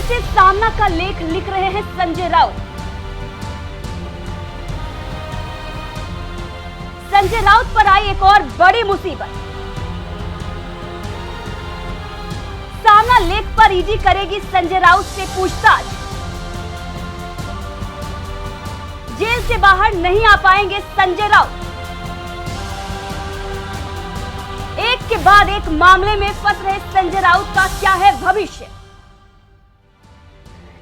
से सामना का लेख लिख रहे हैं संजय राउत। संजय राउत पर आई एक और बड़ी मुसीबत। सामना लेख पर ईडी करेगी संजय राउत से पूछताछ। जेल से बाहर नहीं आ पाएंगे संजय राउत। एक के बाद एक मामले में फंस रहे संजय राउत का क्या है भविष्य।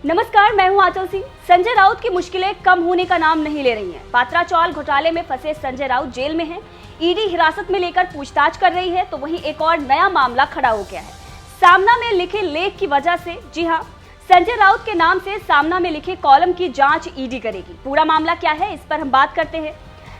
नमस्कार, मैं हूं आंचल सिंह। संजय राउत की मुश्किलें कम होने का नाम नहीं ले रही हैं। पात्रा चौल घोटाले में फंसे संजय राउत जेल में हैं। ईडी हिरासत में लेकर पूछताछ कर रही है, तो वहीं एक और नया मामला खड़ा हो गया है सामना में लिखे लेख की वजह से। जी हां, संजय राउत के नाम से सामना में लिखे कॉलम की जांच ईडी करेगी। पूरा मामला क्या है, इस पर हम बात करते हैं।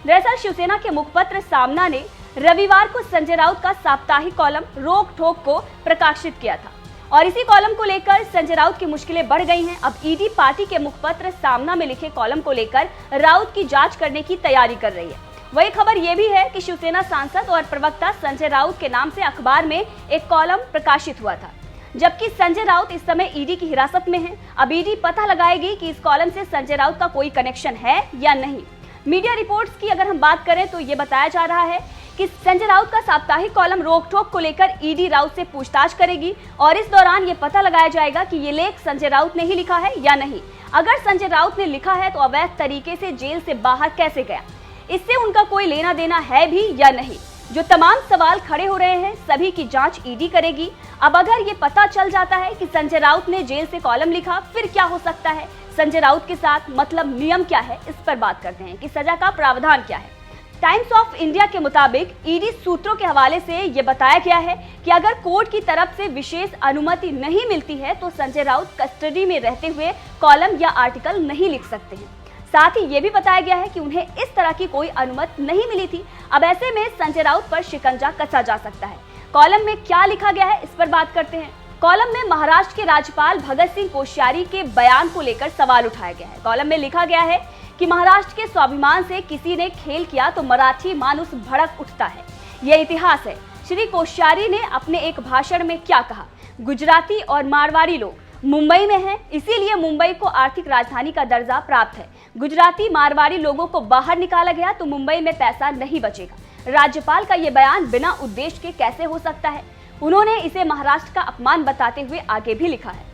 दरअसल शिवसेना के मुखपत्र सामना ने रविवार को संजय राउत का साप्ताहिक कॉलम रोक ठोक को प्रकाशित किया था और इसी कॉलम को लेकर संजय राउत की मुश्किलें बढ़ गई हैं। अब ईडी पार्टी के मुखपत्र सामना में लिखे कॉलम को लेकर राउत की जांच करने की तैयारी कर रही है। वही खबर यह भी है कि शिवसेना सांसद और प्रवक्ता संजय राउत के नाम से अखबार में एक कॉलम प्रकाशित हुआ था, जबकि संजय राउत इस समय ईडी की हिरासत में है। अब ईडी पता लगाएगी कि इस कॉलम से संजय राउत का कोई कनेक्शन है या नहीं। मीडिया रिपोर्ट्स की अगर हम बात करें तो ये बताया जा रहा है कि संजय राउत का साप्ताहिक कॉलम रोक ठोक को लेकर ईडी राउत से पूछताछ करेगी और इस दौरान ये पता लगाया जाएगा कि ये लेख संजय राउत ने ही लिखा है या नहीं। अगर संजय राउत ने लिखा है तो अवैध तरीके से जेल से बाहर कैसे गया, इससे उनका कोई लेना देना है भी या नहीं। जो तमाम सवाल खड़े हो रहे हैं, सभी की जांच ईडी करेगी। अब अगर ये पता चल जाता है कि संजय राउत ने जेल से कॉलम लिखा, फिर क्या हो सकता है संजय राउत के साथ, मतलब नियम क्या है, इस पर बात करते हैं कि सजा का प्रावधान क्या है। टाइम्स ऑफ इंडिया के मुताबिक ईडी सूत्रों के हवाले से ये बताया गया है कि अगर कोर्ट की तरफ से विशेष अनुमति नहीं मिलती है तो संजय राउत कस्टडी में रहते हुए कॉलम या आर्टिकल नहीं लिख सकते हैं। साथ ही ये भी बताया गया है कि उन्हें इस तरह की कोई अनुमति नहीं मिली थी। अब ऐसे में संजय राउत पर शिकंजा कसा जा सकता है। कॉलम में क्या लिखा गया है, इस पर बात करते हैं। कॉलम में महाराष्ट्र के राज्यपाल भगत सिंह कोश्यारी के बयान को लेकर सवाल उठाया गया है। कॉलम में लिखा गया है कि महाराष्ट्र के स्वाभिमान से किसी ने खेल किया तो मराठी मानुस भड़क उठता है, यह इतिहास है। श्री कोश्यारी ने अपने एक भाषण में क्या कहा, गुजराती और मारवाड़ी लोग मुंबई में हैं, इसीलिए मुंबई को आर्थिक राजधानी का दर्जा प्राप्त है। गुजराती मारवाड़ी लोगों को बाहर निकाला गया तो मुंबई में पैसा नहीं बचेगा। राज्यपाल का यह बयान बिना उद्देश्य के कैसे हो सकता है। उन्होंने इसे महाराष्ट्र का अपमान बताते हुए आगे भी लिखा है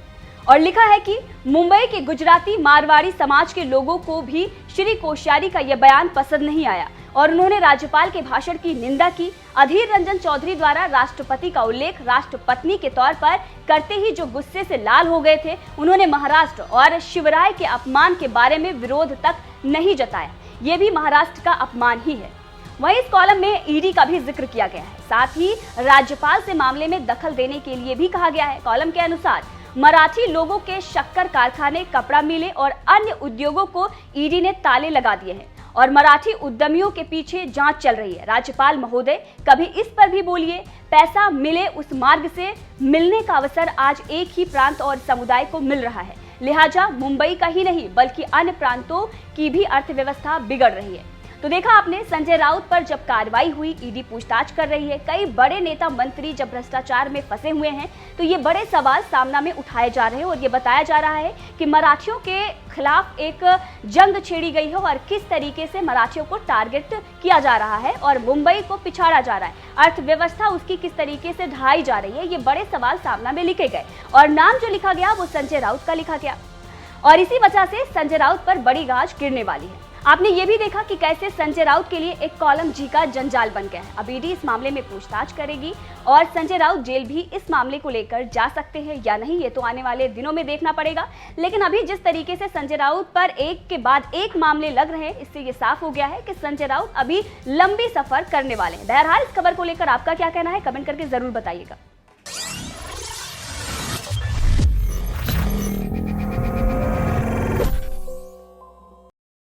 और लिखा है कि मुंबई के गुजराती मारवाड़ी समाज के लोगों को भी श्री कोश्यारी का यह बयान पसंद नहीं आया और उन्होंने राज्यपाल के भाषण की निंदा की। अधीर रंजन चौधरी द्वारा राष्ट्रपति का उल्लेख राष्ट्रपत्नी के तौर पर करते ही जो गुस्से से लाल हो गए थे, उन्होंने महाराष्ट्र और शिवराय के अपमान के बारे में विरोध तक नहीं जताया। ये भी महाराष्ट्र का अपमान ही है। वहीं इस कॉलम में ईडी का भी जिक्र किया गया है। साथ ही राज्यपाल से मामले में दखल देने के लिए भी कहा गया है। कॉलम के अनुसार मराठी लोगों के शक्कर कारखाने, कपड़ा मिलें और अन्य उद्योगों को ईडी ने ताले लगा दिए हैं और मराठी उद्यमियों के पीछे जांच चल रही है। राज्यपाल महोदय, कभी इस पर भी बोलिए। पैसा मिले उस मार्ग से मिलने का अवसर आज एक ही प्रांत और समुदाय को मिल रहा है, लिहाजा मुंबई का ही नहीं बल्कि अन्य प्रांतों की भी अर्थव्यवस्था बिगड़ रही है। तो देखा आपने, संजय राउत पर जब कार्रवाई हुई, ईडी पूछताछ कर रही है। कई बड़े नेता मंत्री जब भ्रष्टाचार में फंसे हुए हैं तो ये बड़े सवाल सामना में उठाए जा रहे हैं और ये बताया जा रहा है कि मराठियों के खिलाफ एक जंग छेड़ी गई है और किस तरीके से मराठियों को टारगेट किया जा रहा है और मुंबई को पिछाड़ा जा रहा है, अर्थव्यवस्था उसकी किस तरीके से ढाई जा रही है। ये बड़े सवाल सामना में लिखे गए और नाम जो लिखा गया वो संजय राउत का लिखा गया और इसी वजह से संजय राउत पर बड़ी गाज गिरने वाली है। आपने ये भी देखा कि कैसे संजय राउत के लिए एक कॉलम जी का जंजाल बन गया है। अब ईडी इस मामले में पूछताछ करेगी और संजय राउत जेल भी इस मामले को लेकर जा सकते हैं या नहीं, ये तो आने वाले दिनों में देखना पड़ेगा। लेकिन अभी जिस तरीके से संजय राउत पर एक के बाद एक मामले लग रहे हैं, इससे ये साफ हो गया है कि संजय राउत अभी लंबी सफर करने वाले हैं। बहरहाल इस खबर को लेकर आपका क्या कहना है, कमेंट करके जरूर बताइएगा।